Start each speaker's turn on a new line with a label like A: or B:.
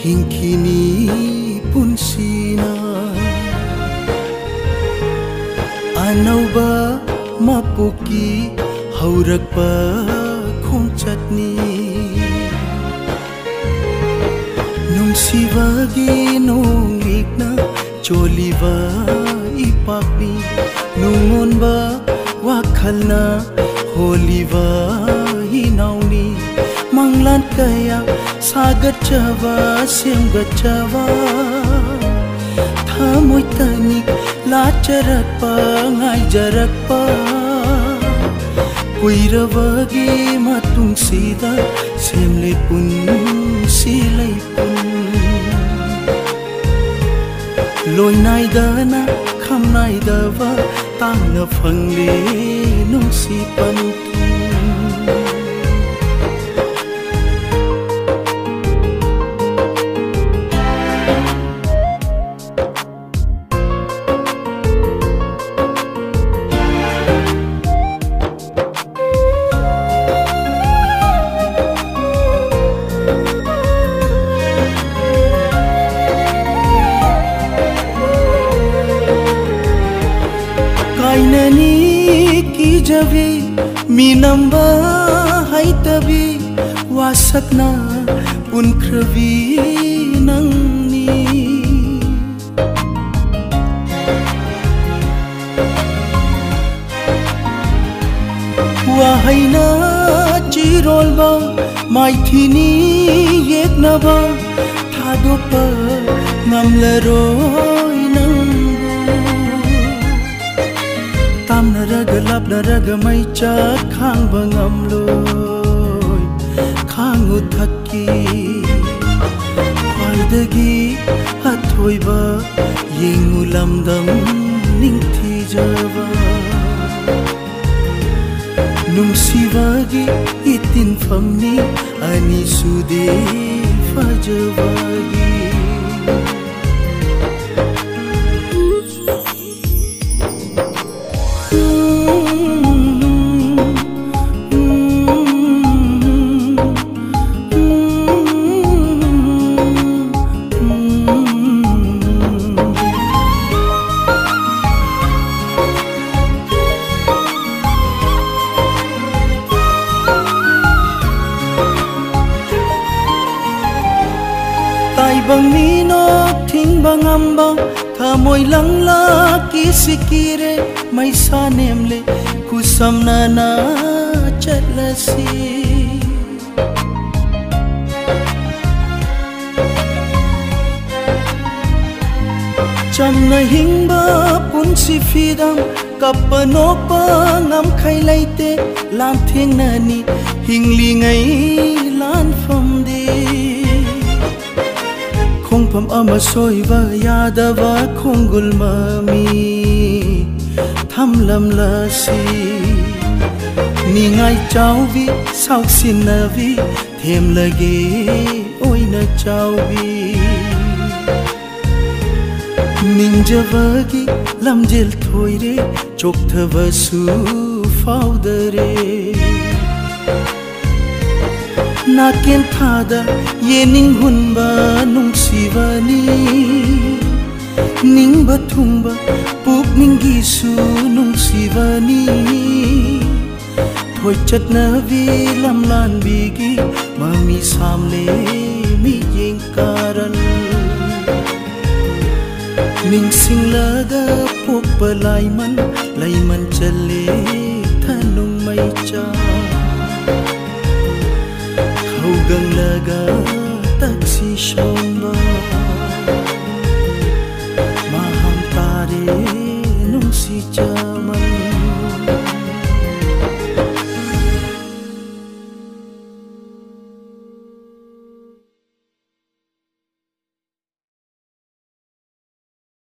A: hingkini punsina anauba mapuki haurakpa khongchatni nungsibagi nonglikna choliba ipakni nungonba wakhalna holiba hinauni manglan kaya sagat jawa semgat jawa thamoy tanik lacharak pa ngai jarak pa kuirabagi matung sida semle pun silai pun loi nai dana kham nai dawa tang na phangle nung si pan javi minamba hai tabi wasakna pun kravi nangni wahaina chirolba maithini yeknaba thadopa ngamlaroi nang tamnaraga lapnaraga mai cha khang bangam loi khang uthakki khwaidagi hathoiba yengu lamdam ningthi java nungsibagi itin famni ani sude fajavagi bang mino thing bang amba thamoy lang la kisikire mai sa nemle kusam na chatlasi cham na hingba punsi fidam kapano pa ngam khai laite lam theng nani hingli ngai lan phom de khongpham ama soiba yadava khongul mami thamlam lasi ningai chauvi sauksin navi them lage oina chauvi ningjavagi lamjel thoire chokthava su faudare naken thada yening hunba nungsivani ningba thungba puk ningi su nungsivani thoi chatna vi lamlan bigi mami samle mi yeng karan ning singlaga puk palaiman laiman challe thanung mai cha gang laga taksi shomba